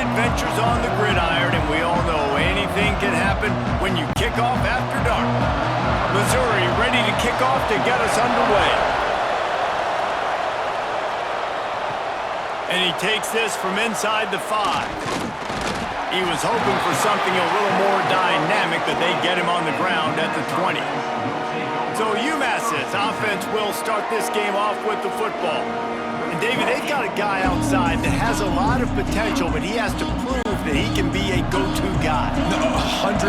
adventures on the gridiron, and we all know anything can happen when you kick off after dark. Missouri ready to kick off to get us underway. And he takes this from inside the 5. He was hoping for something a little more dynamic, but they get him on the ground at the 20. So UMass's offense will start this game off with the football. And David, they've got a guy outside that has a lot of potential, but he has to prove that he can be a go-to guy. No, 100%.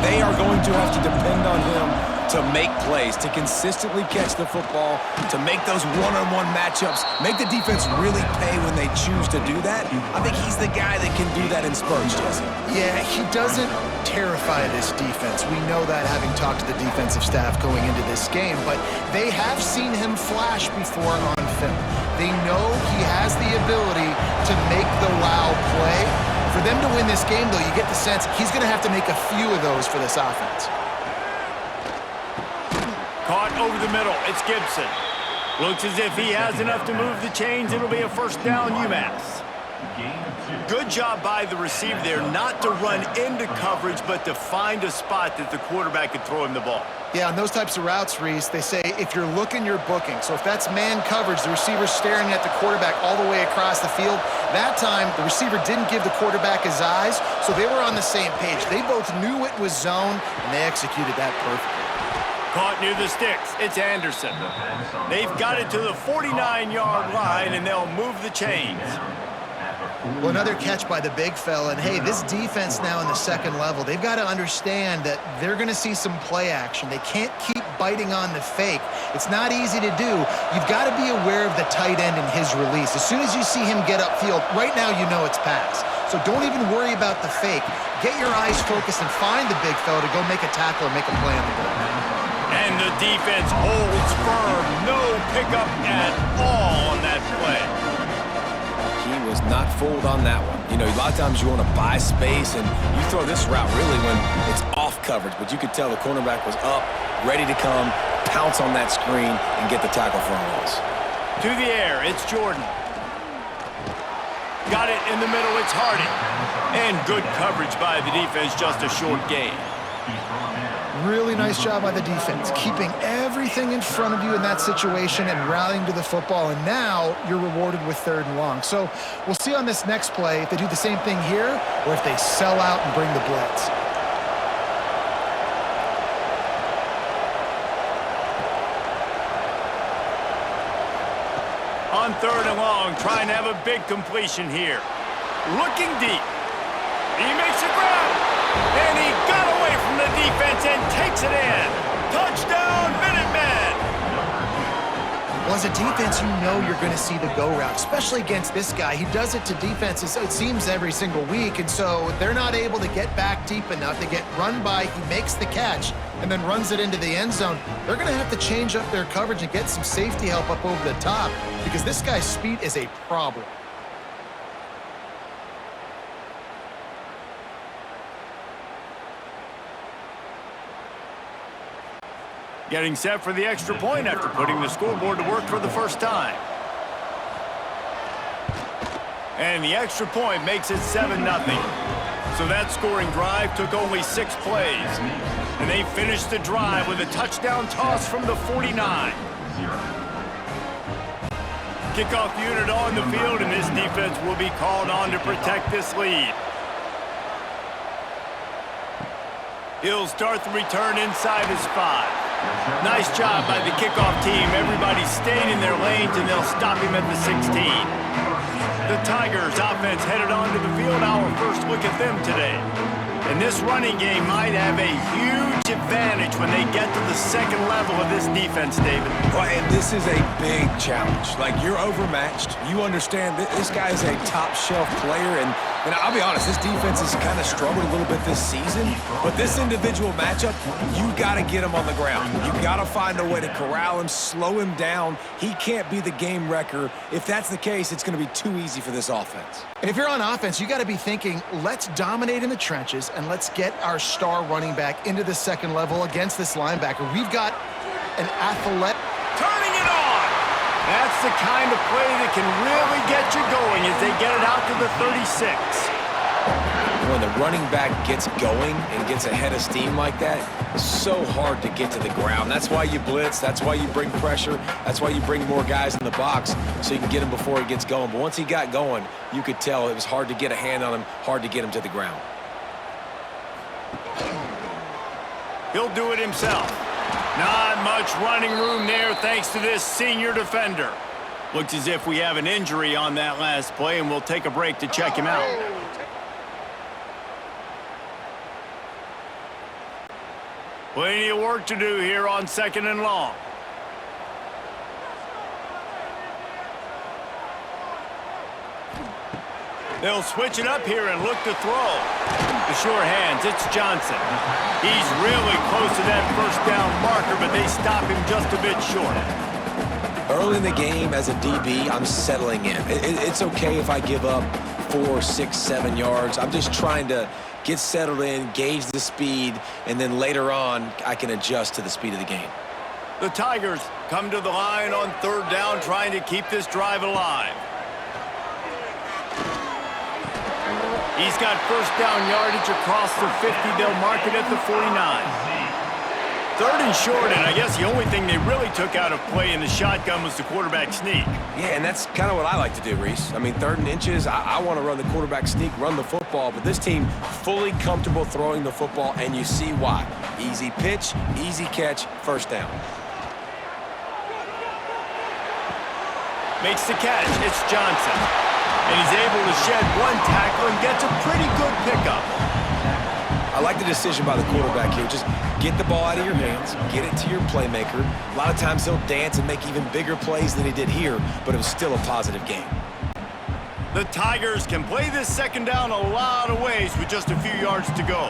They are going to have to depend on him to make plays, to consistently catch the football, to make those one-on-one matchups, make the defense really pay when they choose to do that. I think he's the guy that can do that in spurts, Jesse. Yeah, he doesn't terrify this defense. We know that having talked to the defensive staff going into this game, but they have seen him flash before on film. They know he has the ability to make the wow play. For them to win this game, though, you get the sense he's going to have to make a few of those for this offense. Caught over the middle. It's Gibson. Looks as if he has enough to move the chains. It'll be a first down, UMass. Good job by the receiver there not to run into coverage, but to find a spot that the quarterback could throw him the ball. Yeah, on those types of routes, Reese, they say if you're looking, you're booking. So if that's man coverage, the receiver's staring at the quarterback all the way across the field. That time, the receiver didn't give the quarterback his eyes, so they were on the same page. They both knew it was zone, and they executed that perfectly. Caught near the sticks. It's Anderson. They've got it to the 49-yard line, and they'll move the chains. Well, another catch by the big fella. And, hey, this defense now in the second level, they've got to understand that they're going to see some play action. They can't keep biting on the fake. It's not easy to do. You've got to be aware of the tight end and his release. As soon as you see him get upfield, right now you know it's pass. So don't even worry about the fake. Get your eyes focused and find the big fella to go make a tackle or make a play on the ball. And the defense holds firm. No pickup at all on that play. He was not fooled on that one. You know, a lot of times you want to buy space, and you throw this route really when it's off coverage, but you could tell the cornerback was up, ready to come, pounce on that screen, and get the tackle for a loss. To the air, it's Jordan. Got it in the middle, it's Harding. And good coverage by the defense, just a short gain. Really nice job by the defense, keeping everything in front of you in that situation and rallying to the football, and now you're rewarded with 3rd and long. So we'll see on this next play if they do the same thing here or if they sell out and bring the blitz. On 3rd and long, trying to have a big completion here. Looking deep. He makes a grab. And he got away from the defense and takes it in. Touchdown, Minutemen! Well, as a defense, you know you're going to see the go route, especially against this guy. He does it to defenses, it seems, every single week, and so they're not able to get back deep enough. They get run by, he makes the catch, and then runs it into the end zone. They're going to have to change up their coverage and get some safety help up over the top because this guy's speed is a problem. Getting set for the extra point after putting the scoreboard to work for the first time. And the extra point makes it 7-0. So that scoring drive took only 6 plays. And they finished the drive with a touchdown toss from the 49. Kickoff unit on the field, and this defense will be called on to protect this lead. He'll start the return inside his 5. Nice job by the kickoff team. Everybody stayed in their lanes, and they'll stop him at the 16. The Tigers offense headed onto the field. Our first look at them today. And this running game might have a huge advantage when they get to the second level of this defense, David. Well, and this is a big challenge. Like, you're overmatched. You understand that this guy is a top-shelf player, and I'll be honest, this defense has kind of struggled a little bit this season, but this individual matchup, you got to get him on the ground. You got to find a way to corral him, slow him down. He can't be the game wrecker. If that's the case, it's going to be too easy for this offense. And if you're on offense, you got to be thinking, let's dominate in the trenches and let's get our star running back into the second level against this linebacker. We've got an athletic. Turning it on! That's the kind of play that can really get you going as they get it out to the 36. When the running back gets going and gets ahead of steam like that, it's so hard to get to the ground. That's why you blitz. That's why you bring pressure. That's why you bring more guys in the box so you can get him before he gets going. But once he got going, you could tell it was hard to get a hand on him, hard to get him to the ground. He'll do it himself. Not much running room there thanks to this senior defender. Looks as if we have an injury on that last play, and we'll take a break to check him out. Plenty of work to do here on 2nd and long. They'll switch it up here and look to throw. The sure hands, it's Johnson. He's really close to that first down marker, but they stop him just a bit short. Early in the game, as a DB, I'm settling in. It's okay if I give up 4, 6, 7 yards. I'm just trying to get settled in, gauge the speed, and then later on, I can adjust to the speed of the game. The Tigers come to the line on 3rd down, trying to keep this drive alive. He's got first down yardage across the 50. They'll mark it at the 49. 3rd and short, and I guess the only thing they really took out of play in the shotgun was the quarterback sneak. Yeah, and that's kind of what I like to do, Reese. I mean, 3rd and inches, I want to run the quarterback sneak, run the football, but this team fully comfortable throwing the football, and you see why. Easy pitch, easy catch, first down. Makes the catch. It's Johnson. And he's able to shed one tackle and gets a pretty good pickup. I like the decision by the quarterback here. Just get the ball out of your hands, get it to your playmaker. A lot of times he'll dance and make even bigger plays than he did here, but it was still a positive game. The Tigers can play this 2nd down a lot of ways with just a few yards to go.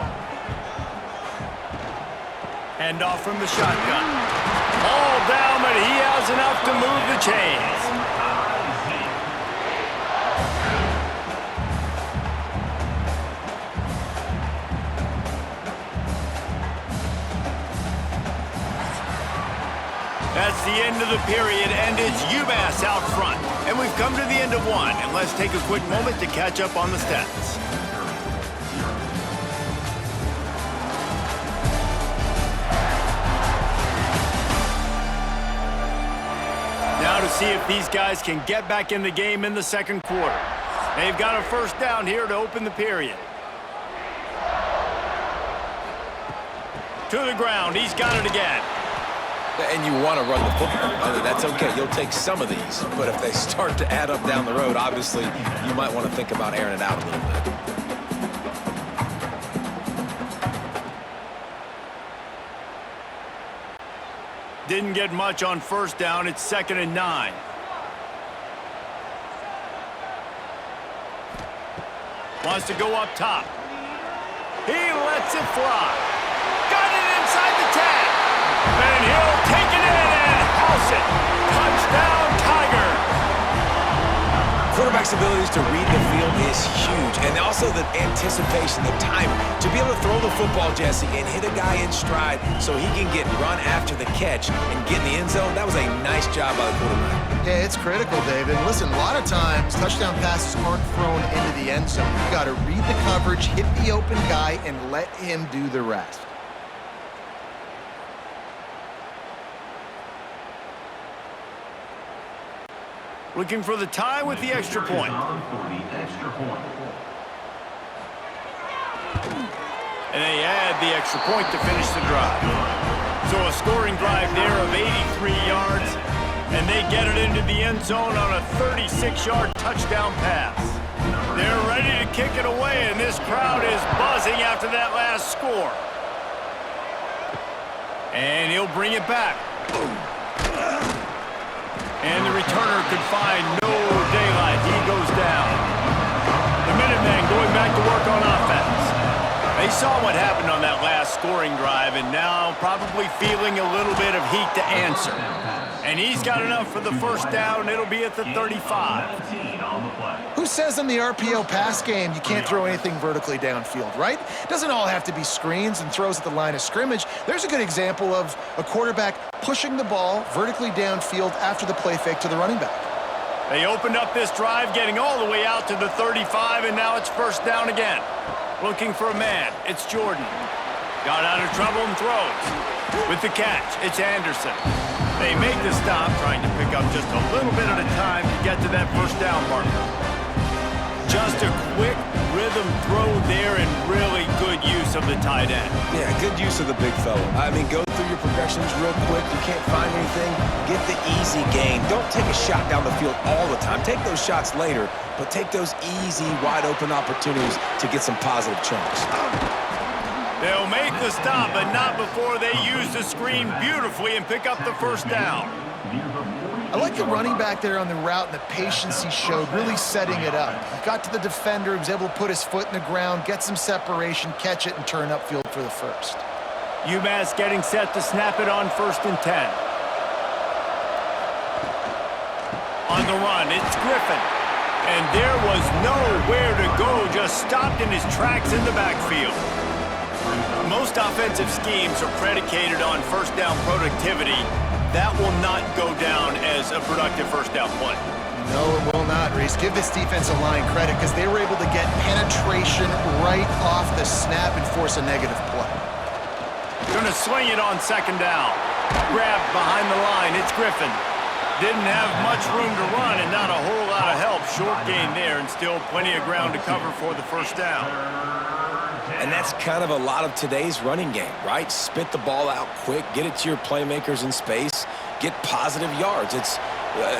Hand off from the shotgun. All down, but he has enough to move the chains. That's the end of the period, and it's UMass out front. And we've come to the end of one, and let's take a quick moment to catch up on the stats. Now to see if these guys can get back in the game in the 2nd quarter. They've got a first down here to open the period. To the ground, he's got it again. And you want to run the football. That's okay. You'll take some of these. But if they start to add up down the road, obviously, you might want to think about airing it out a little bit. Didn't get much on first down. It's 2nd and 9. Wants to go up top. He lets it fly. Got it inside the 10. And he'll take it in and house it. Touchdown, Tigers. Quarterback's abilities to read the field is huge. And also the anticipation, the timing. To be able to throw the football, Jesse, and hit a guy in stride so he can get run after the catch and get in the end zone, that was a nice job by the quarterback. Yeah, it's critical, David. Listen, a lot of times touchdown passes aren't thrown into the end zone. You've got to read the coverage, hit the open guy, and let him do the rest. Looking for the tie with the extra point. And they add the extra point to finish the drive. So a scoring drive there of 83 yards, and they get it into the end zone on a 36-yard touchdown pass. They're ready to kick it away, and this crowd is buzzing after that last score. And he'll bring it back. And the returner could find no daylight. He goes down. The Minutemen going back to work on offense. They saw what happened on that last scoring drive, and now probably feeling a little bit of heat to answer. And he's got enough for the first down. It'll be at the 35. Who says in the RPO pass game you can't throw anything vertically downfield, right? Doesn't all have to be screens and throws at the line of scrimmage. There's a good example of a quarterback pushing the ball vertically downfield after the play fake to the running back. They opened up this drive, getting all the way out to the 35, and now it's first down again. Looking for a man. It's Jordan. Got out of trouble and throws. With the catch, it's Anderson. They make the stop, trying to pick up just a little bit at a time to get to that first down marker. Just a quick rhythm throw there and really good use of the tight end. Yeah, good use of the big fella. I mean, go through your progressions real quick. You can't find anything, get the easy gain. Don't take a shot down the field all the time. Take those shots later, but take those easy, wide-open opportunities to get some positive chunks. They'll make the stop, but not before they use the screen beautifully and pick up the first down. I like the running back there on the route and the patience he showed, really setting it up. Got to the defender, was able to put his foot in the ground, get some separation, catch it, and turn upfield for the first. UMass getting set to snap it on 1st and 10. On the run, it's Griffin. And there was nowhere to go, just stopped in his tracks in the backfield. Most offensive schemes are predicated on first down productivity. That will not go down as a productive first down play. No, it will not, Reese. Give this defensive line credit because they were able to get penetration right off the snap and force a negative play. Going to swing it on 2nd down. Grabbed behind the line. It's Griffin. Didn't have much room to run and not a whole lot of help. Short gain there and still plenty of ground to cover for the first down. And that's kind of a lot of today's running game, right? Spit the ball out quick, get it to your playmakers in space, get positive yards. It's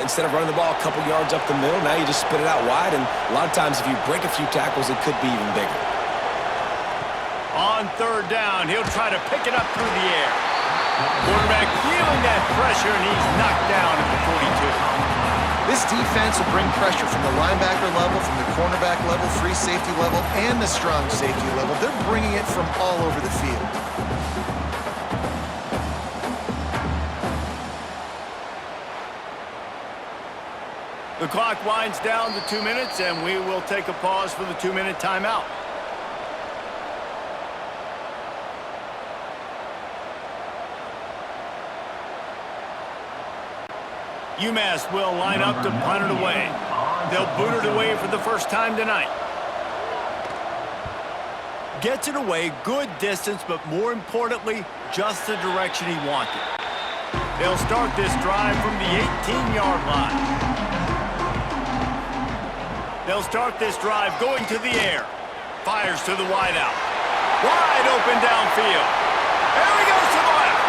instead of running the ball a couple yards up the middle, now you just spit it out wide, and a lot of times if you break a few tackles, it could be even bigger. On 3rd down, he'll try to pick it up through the air. Quarterback feeling that pressure, and he's knocked down at the 42. This defense will bring pressure from the linebacker level, from the cornerback level, free safety level, and the strong safety level. They're bringing it from all over the field. The clock winds down to 2 minutes, and we will take a pause for the 2-minute timeout. UMass will line up to punt it away. They'll boot it away for the first time tonight. Gets it away, good distance, but more importantly, just the direction he wanted. They'll start this drive from the 18-yard line. They'll start this drive going to the air. Fires to the wideout. Wide open downfield. There he goes to the left.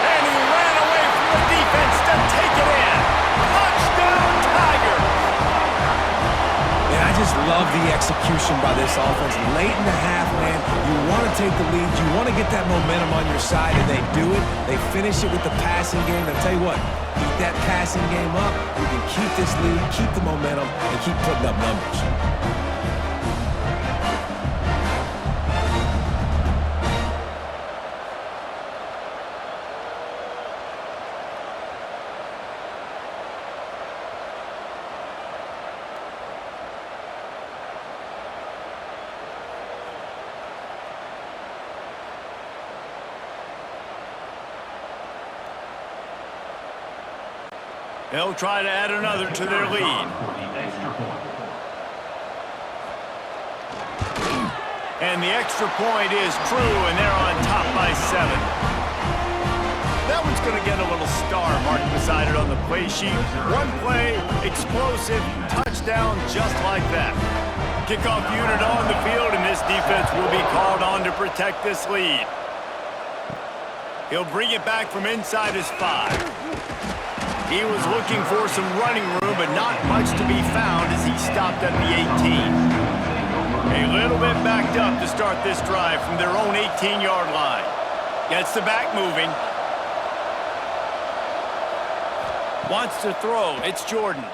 And he ran away from the defense to take it in. Touchdown, Tigers. Man, I just love the execution by this offense. Late in the half, man, you want to take the lead. You want to get that momentum on your side, and they do it. They finish it with the passing game. I'll tell you what, keep that passing game up. You can keep this lead, keep the momentum, and keep putting up numbers. They'll try to add another to their lead. And the extra point is true, and they're on top by 7. That one's going to get a little star marked beside it on the play sheet. One play, explosive, touchdown just like that. Kickoff unit on the field, and this defense will be called on to protect this lead. He'll bring it back from inside his 5. He was looking for some running room, but not much to be found as he stopped at the 18. A little bit backed up to start this drive from their own 18-yard line. Gets the back moving. Wants to throw. It's Jordan.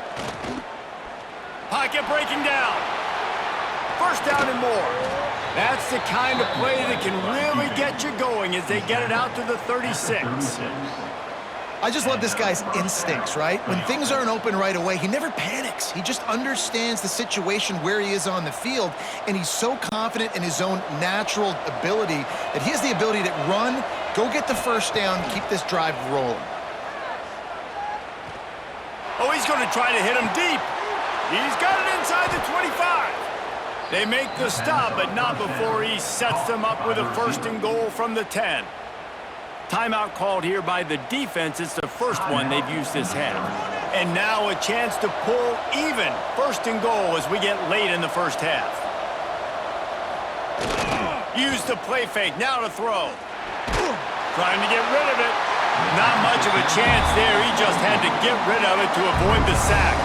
Pocket breaking down. First down and more. That's the kind of play that can really get you going as they get it out to the 36. I just love this guy's instincts, right? When things aren't open right away, he never panics. He just understands the situation where he is on the field, and he's so confident in his own natural ability that he has the ability to run, go get the first down, keep this drive rolling. Oh, he's going to try to hit him deep. He's got it inside the 25. They make the stop, but not before he sets them up with a 1st and goal from the 10. Timeout called here by the defense. It's the first one they've used this half. And now a chance to pull even. 1st and goal as we get late in the first half. Use the play fake. Now to throw. Trying to get rid of it. Not much of a chance there. He just had to get rid of it to avoid the sack.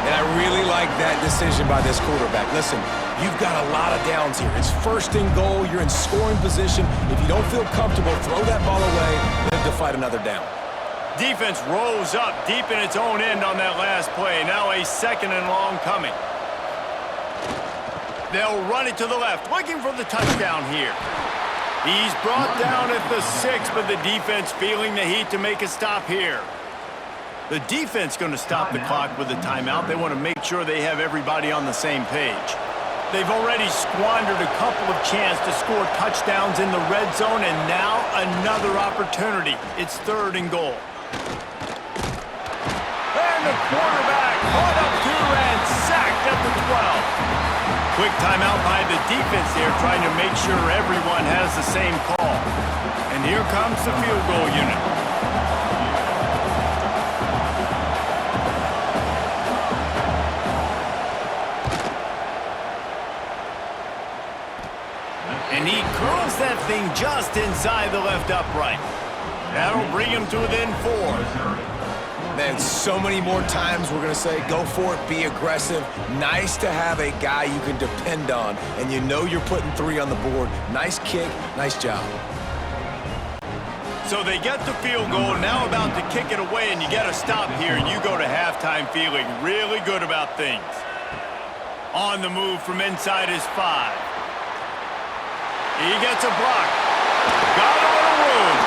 And I really like that decision by this quarterback. Listen, you've got a lot of downs here. It's 1st and goal. You're in scoring position. If you don't feel comfortable, throw that ball away. Live to fight another down. Defense rolls up deep in its own end on that last play. Now a 2nd and long coming. They'll run it to the left, looking for the touchdown here. He's brought down at the 6, but the defense feeling the heat to make a stop here. The defense going to stop the clock with a timeout. They want to make sure they have everybody on the same page. They've already squandered a couple of chances to score touchdowns in the red zone, and now another opportunity. It's 3rd and goal. And the quarterback caught up to and sacked at the 12. Quick timeout by the defense here, trying to make sure everyone has the same call. And here comes the field goal unit. And he curls that thing just inside the left upright. That'll bring him to within 4. Man, so many more times we're going to say, go for it, be aggressive. Nice to have a guy you can depend on, and you know you're putting 3 on the board. Nice kick, nice job. So they get the field goal, now about to kick it away, and you get a stop here, and you go to halftime feeling really good about things. On the move from inside his 5. He gets a block. Got a little room.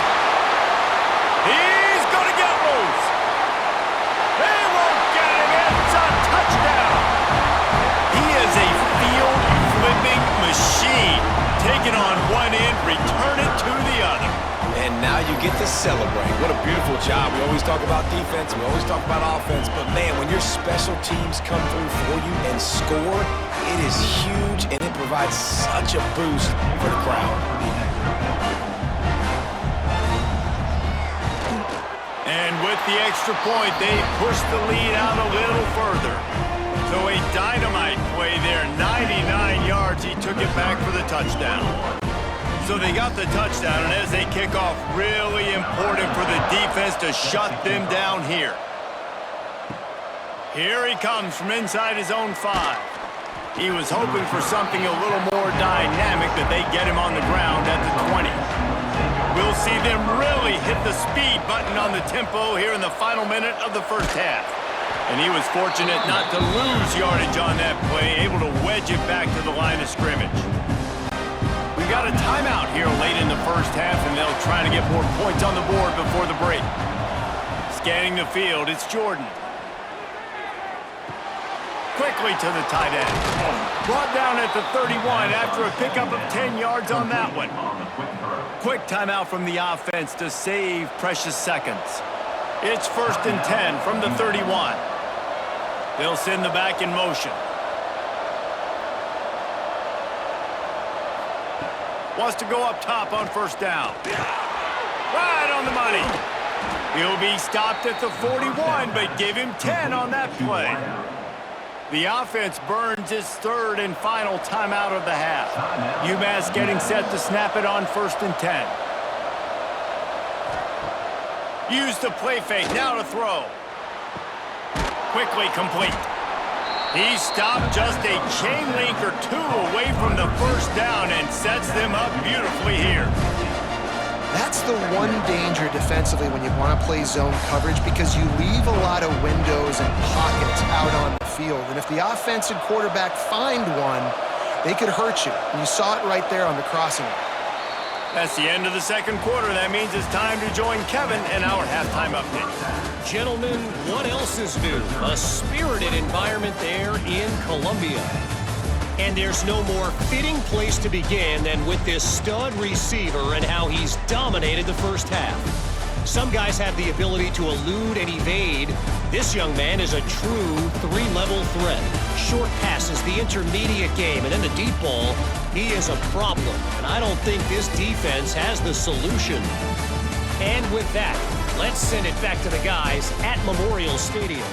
He's going to get loose. They won't get him. It's a touchdown. He is a field-flipping machine. Take it on one end, return it to the other. And now you get to celebrate. What a beautiful job. We always talk about defense. We always talk about offense. But, man, when your special teams come through for you and score, it is huge, and it provides such a boost for the crowd. And with the extra point, they push the lead out a little further. So a dynamite play there, 99 yards. He took it back for the touchdown. So they got the touchdown, and as they kick off, really important for the defense to shut them down here. Here he comes from inside his own 5. He was hoping for something a little more dynamic, that they get him on the ground at the 20. We'll see them really hit the speed button on the tempo here in the final minute of the first half. And he was fortunate not to lose yardage on that play, able to wedge it back to the line of scrimmage. We've got a timeout here late in the first half, and they'll try to get more points on the board before the break. Scanning the field, it's Jordan. Quickly to the tight end. Brought down at the 31 after a pickup of 10 yards on that one. Quick timeout from the offense to save precious seconds. It's 1st and 10 from the 31. They'll send the back in motion. Wants to go up top on 1st down. Right on the money. He'll be stopped at the 41, but give him 10 on that play. The offense burns its 3rd and final timeout of the half. UMass getting set to snap it on 1st and 10. Use the play fake, now to throw. Quickly complete. He stopped just a chain link or 2 away from the 1st down and sets them up beautifully here. That's the one danger defensively when you want to play zone coverage, because you leave a lot of windows and pockets out on the field. And if the offensive quarterback find one, they could hurt you. And you saw it right there on the crossing. That's the end of the second quarter. That means it's time to join Kevin in our halftime update. Gentlemen, what else is new? A spirited environment there in Columbia. And there's no more fitting place to begin than with this stud receiver and how he's dominated the first half. Some guys have the ability to elude and evade. This young man is a true three-level threat. Short passes, the intermediate game, and then the deep ball. He is a problem, and I don't think this defense has the solution. And with that, let's send it back to the guys at Memorial Stadium.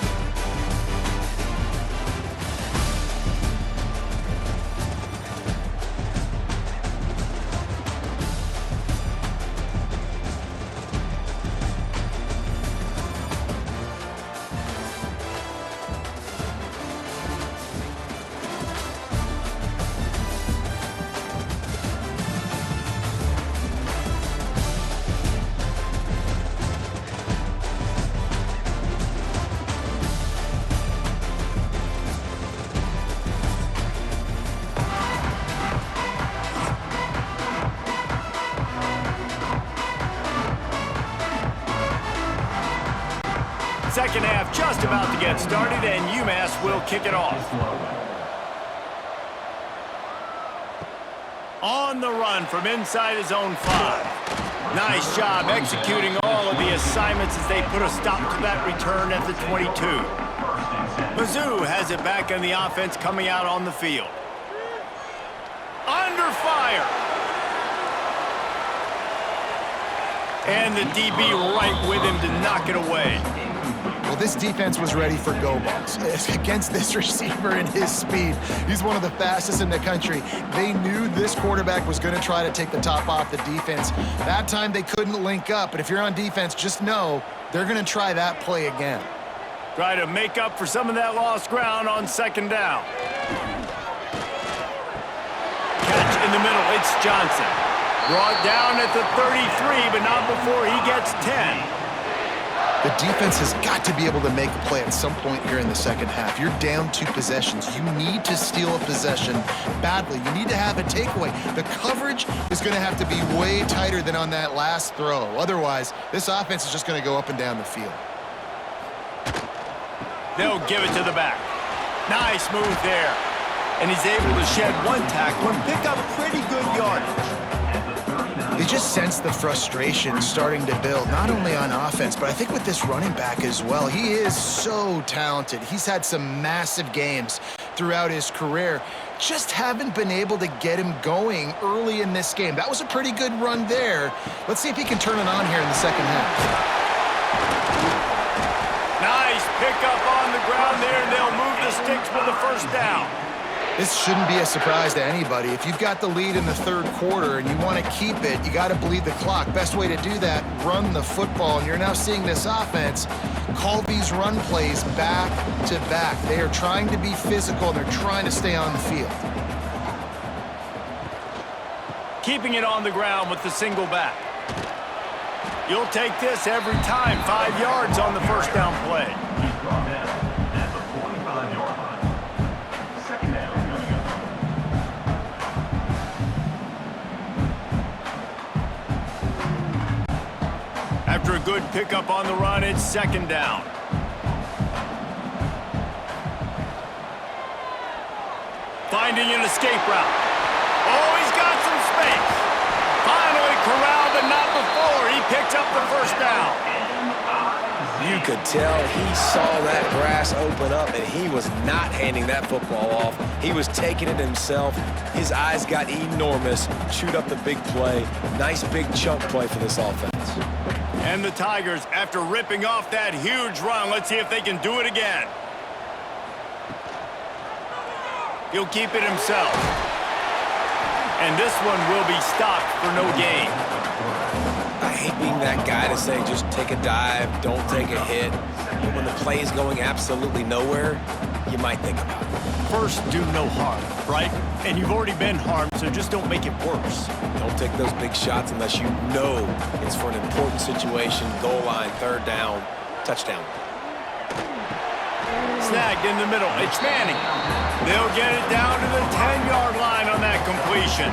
Second half just about to get started, and UMass will kick it off. On the run from inside his own 5. Nice job executing all of the assignments as they put a stop to that return at the 22. Mizzou has it back on the offense coming out on the field. Under fire. And the DB right with him to knock it away. Well, this defense was ready for go balls. Against this receiver and his speed, he's one of the fastest in the country. They knew this quarterback was going to try to take the top off the defense. That time they couldn't link up, but if you're on defense, just know they're going to try that play again. Try to make up for some of that lost ground on second down. Catch in the middle, it's Johnson. Brought down at the 33, but not before he gets 10. The defense has got to be able to make a play at some point here in the second half. You're down 2 possessions. You need to steal a possession badly. You need to have a takeaway. The coverage is going to have to be way tighter than on that last throw. Otherwise, this offense is just going to go up and down the field. They'll give it to the back. Nice move there. And he's able to shed 1 tackle and pick up pretty good yardage. They just sense the frustration starting to build, not only on offense, but I think with this running back as well. He is so talented. He's had some massive games throughout his career. Just haven't been able to get him going early in this game. That was a pretty good run there. Let's see if he can turn it on here in the second half. Nice pickup on the ground there, and they'll move the sticks with the first down. This shouldn't be a surprise to anybody. If you've got the lead in the third quarter and you want to keep it, you got to bleed the clock. Best way to do that, run the football. And you're now seeing this offense call these run plays back to back. They are trying to be physical, and they're trying to stay on the field. Keeping it on the ground with the single back. You'll take this every time. 5 yards on the first down play. After a good pickup on the run, it's second down. Finding an escape route. Oh, he's got some space. Finally corralled, but not before. He picked up the first down. You could tell he saw that grass open up, and he was not handing that football off. He was taking it himself. His eyes got enormous, chewed up the big play. Nice big chunk play for this offense. And the Tigers, after ripping off that huge run, let's see if they can do it again. He'll keep it himself. And this one will be stopped for no gain. I hate being that guy to say just take a dive, don't take a hit. But when the play is going absolutely nowhere, you might think about it. First, do no harm, right? And you've already been harmed, so just don't make it worse. Don't take those big shots unless you know it's for an important situation, goal line, third down, touchdown. Snagged in the middle. It's Manning. They'll get it down to the 10-yard line on that completion.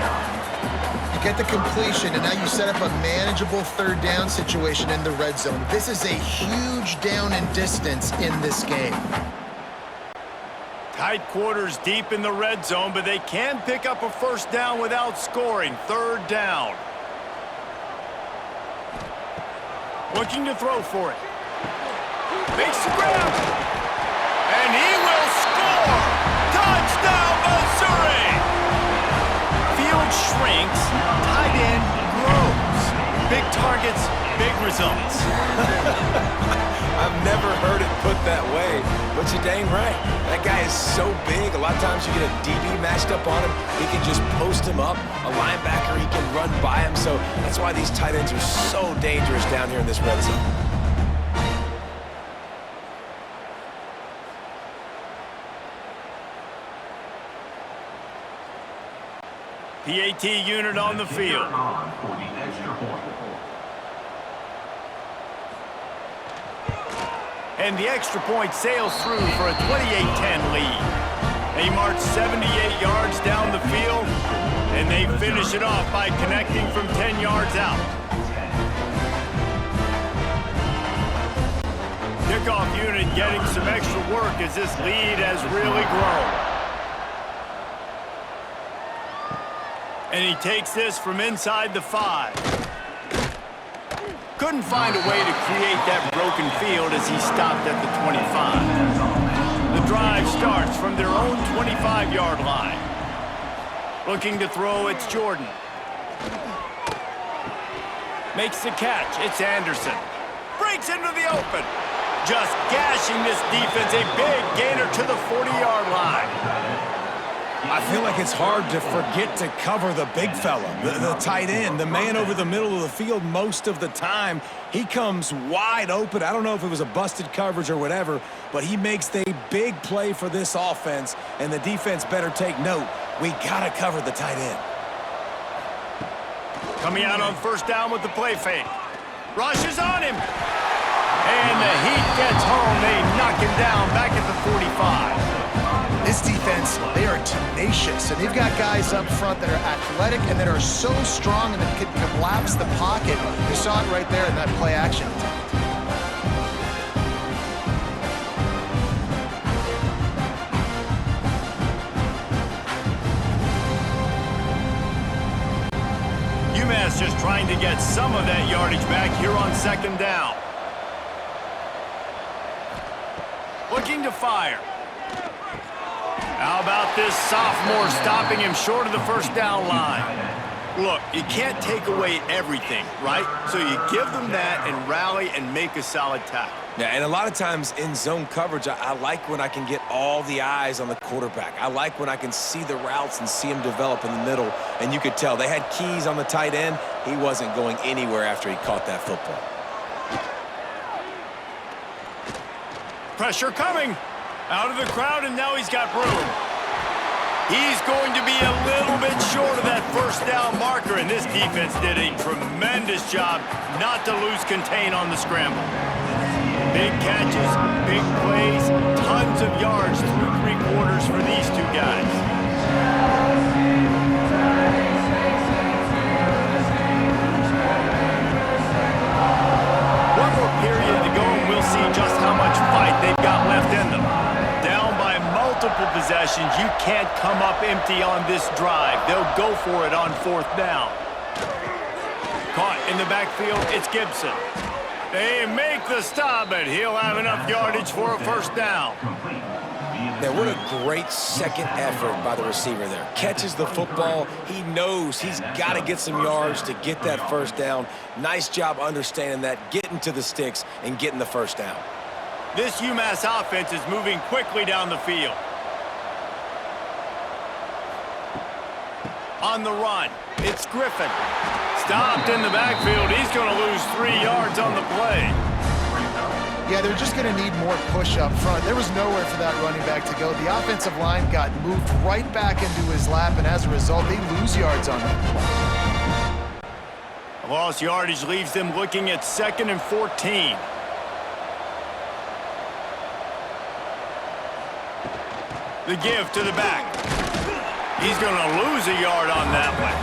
You get the completion, and now you set up a manageable third down situation in the red zone. This is a huge down in distance in this game. Tight quarters deep in the red zone, but they can pick up a first down without scoring. Third down. Looking to throw for it. Makes the grab. And he will score! Touchdown, Missouri! Field shrinks, tight end grows. Big targets, big results. I've never heard it put that way, but you're dang right. That guy is so big. A lot of times you get a DB matched up on him. He can just post him up. A linebacker, he can run by him. So that's why these tight ends are so dangerous down here in this red zone. PAT unit on the field. And the extra point sails through for a 28-10 lead. They march 78 yards down the field, and they finish it off by connecting from 10 yards out. Kickoff unit getting some extra work as this lead has really grown. And he takes this from inside the 5. Couldn't find a way to create that broken field as he stopped at the 25. The drive starts from their own 25-yard line. Looking to throw, it's Jordan. Makes the catch, it's Anderson. Breaks into the open. Just gashing this defense, a big gainer to the 40-yard line. I feel like it's hard to forget to cover the big fella, the tight end, the man over the middle of the field most of the time. He comes wide open. I don't know if it was a busted coverage or whatever, but he makes the big play for this offense, and the defense better take note. We got to cover the tight end. Coming out on first down with the play fake. Rush is on him. And the heat gets home. They knock him down back at the 45. This defense, they are tenacious, and they've got guys up front that are athletic and that are so strong and that can collapse the pocket. You saw it right there in that play action attempt. UMass just trying to get some of that yardage back here on second down. Looking to fire. How about this sophomore stopping him short of the first down line? Look, you can't take away everything, right? So you give them that and rally and make a solid tackle. Yeah, and a lot of times in zone coverage, I like when I can get all the eyes on the quarterback. I like when I can see the routes and see him develop in the middle. And you could tell they had keys on the tight end. He wasn't going anywhere after he caught that football. Pressure coming. Out of the crowd, and now he's got room. He's going to be a little bit short of that first down marker, and this defense did a tremendous job not to lose contain on the scramble. Big catches, big plays, tons of yards through three quarters for these two guys. One more period to go, and we'll see just how much fight they've got left in them. Multiple possessions, you can't come up empty on this drive. They'll go for it on fourth down. Caught in the backfield, it's Gibson. They make the stop, but he'll have enough yardage for a first down. Now, what a great second effort by the receiver there. Catches the football. He knows he's got to get some yards to get that first down. Nice job understanding that, getting to the sticks and getting the first down. This UMass offense is moving quickly down the field. On the run, it's Griffin. Stopped in the backfield. He's going to lose 3 yards on the play. Yeah, they're just going to need more push up front. There was nowhere for that running back to go. The offensive line got moved right back into his lap, and as a result, they lose yards on that play. Lost yardage leaves them looking at 2nd and 14. The give to the back. He's going to lose a yard on that one.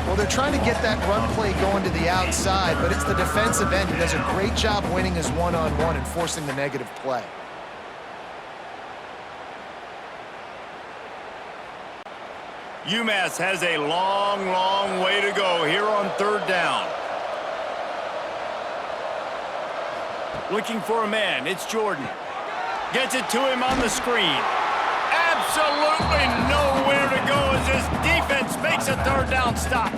Well, they're trying to get that run play going to the outside, but it's the defensive end who does a great job winning his one-on-one and forcing the negative play. UMass has a long, long way to go here on third down. Looking for a man, it's Jordan. Gets it to him on the screen. Absolutely nowhere to go as this defense makes a third down stop.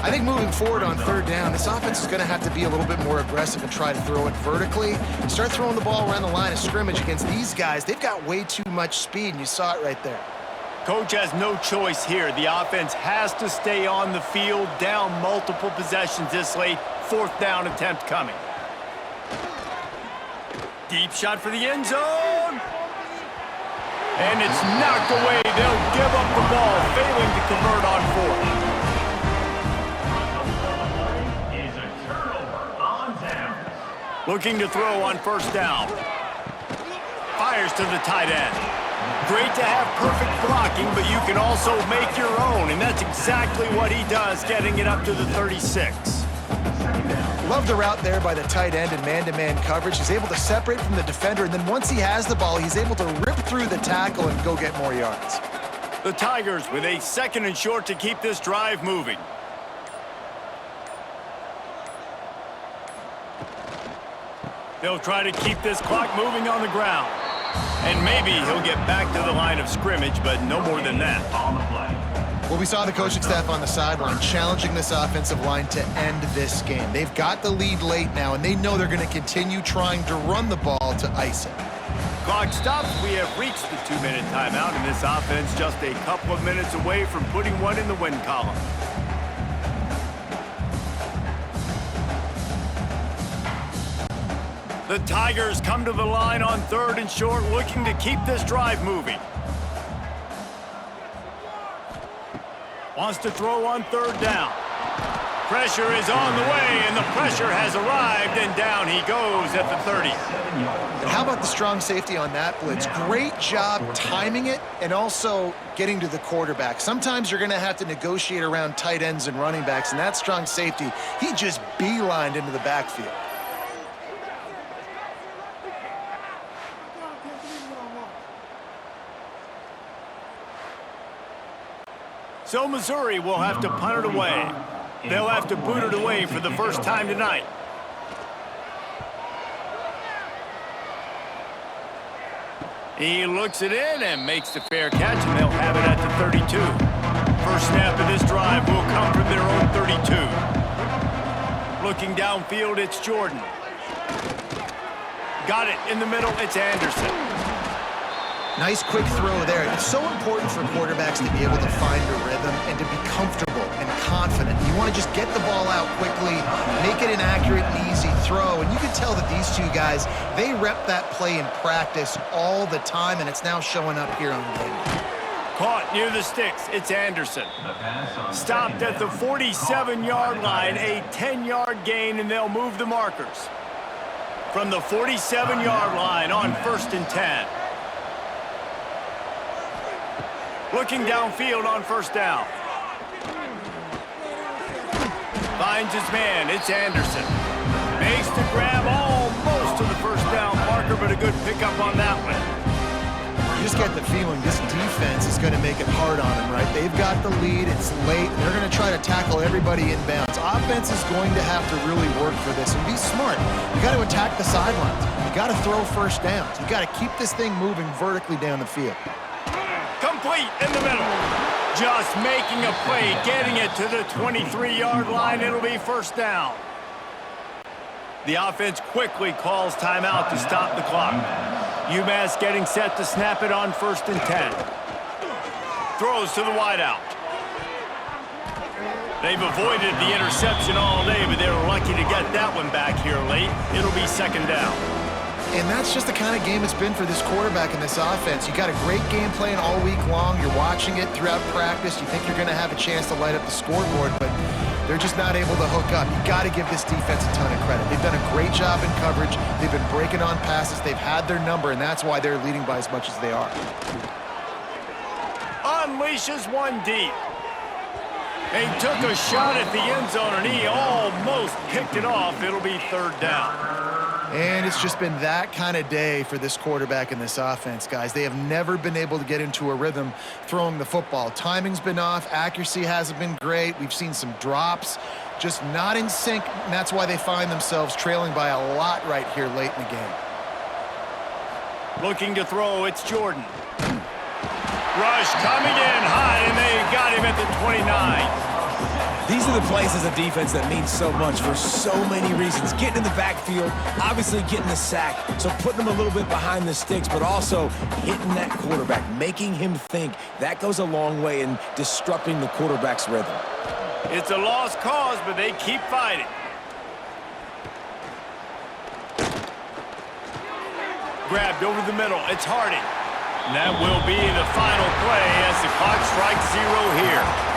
I think moving forward on third down, this offense is going to have to be a little bit more aggressive and try to throw it vertically. Start throwing the ball around the line of scrimmage against these guys. They've got way too much speed, and you saw it right there. Coach has no choice here. The offense has to stay on the field, down multiple possessions this late. Fourth down attempt coming. Deep shot for the end zone. And it's knocked away. They'll give up the ball, failing to convert on fourth. Looking to throw on first down. Fires to the tight end. Great to have perfect blocking, but you can also make your own, and that's exactly what he does, getting it up to the 36. Love the route there by the tight end in man-to-man coverage. He's able to separate from the defender, and then once he has the ball, he's able to rip through the tackle and go get more yards. The Tigers with a second and short to keep this drive moving. They'll try to keep this clock moving on the ground. And maybe he'll get back to the line of scrimmage, but no more than that. Well, we saw the coaching staff on the sideline challenging this offensive line to end this game. They've got the lead late now, and they know they're going to continue trying to run the ball to ice it. Clock stops. We have reached the 2-minute timeout, and this offense just a couple of minutes away from putting one in the win column. The Tigers come to the line on third and short, looking to keep this drive moving. Wants to throw on third down. Pressure is on the way, and the pressure has arrived, and down he goes at the 30. And how about the strong safety on that blitz? Great job timing it and also getting to the quarterback. Sometimes you're going to have to negotiate around tight ends and running backs, and that strong safety, he just beelined into the backfield. So Missouri will have to punt it away. They'll have to boot it away for the first time tonight. He looks it in and makes the fair catch, and they'll have it at the 32. First snap of this drive will come from their own 32. Looking downfield, it's Jordan. Got it in the middle, it's Anderson. Nice quick throw there. It's so important for quarterbacks to be able to find a rhythm and to be comfortable and confident. You want to just get the ball out quickly, make it an accurate and easy throw. And you can tell that these two guys, they rep that play in practice all the time, and it's now showing up here on game. Caught near the sticks, it's Anderson. Stopped at the 47-yard line, a 10-yard gain, and they'll move the markers. From the 47-yard line on first and 10. Looking downfield on first down. Finds his man, it's Anderson. Makes the grab almost to the first down marker, but a good pickup on that one. You just get the feeling this defense is going to make it hard on them, right? They've got the lead, it's late, and they're going to try to tackle everybody inbounds. Offense is going to have to really work for this and be smart. You got to attack the sidelines. You got to throw first downs. You got to keep this thing moving vertically down the field. Complete in the middle. Just making a play, getting it to the 23-yard line. It'll be first down. The offense quickly calls timeout to stop the clock. UMass getting set to snap it on first and 10. Throws to the wideout. They've avoided the interception all day, but they're lucky to get that one back here late. It'll be second down. And that's just the kind of game it's been for this quarterback and this offense. You got a great game plan all week long. You're watching it throughout practice. You think you're going to have a chance to light up the scoreboard, but they're just not able to hook up. You got to give this defense a ton of credit. They've done a great job in coverage. They've been breaking on passes. They've had their number, and that's why they're leading by as much as they are. Unleashes one deep. He took a shot at the end zone, and he almost picked it off. It'll be third down. And it's just been that kind of day for this quarterback and this offense, guys. They have never been able to get into a rhythm throwing the football. Timing's been off. Accuracy hasn't been great. We've seen some drops. Just not in sync, and that's why they find themselves trailing by a lot right here late in the game. Looking to throw, it's Jordan. Rush coming in high, and they got him at the 29. These are the plays as a defense that mean so much for so many reasons. Getting in the backfield, obviously getting the sack, so putting them a little bit behind the sticks, but also hitting that quarterback, making him think. That goes a long way in disrupting the quarterback's rhythm. It's a lost cause, but they keep fighting. Grabbed over the middle. It's Harding. And that will be the final play as the clock strikes 0 here.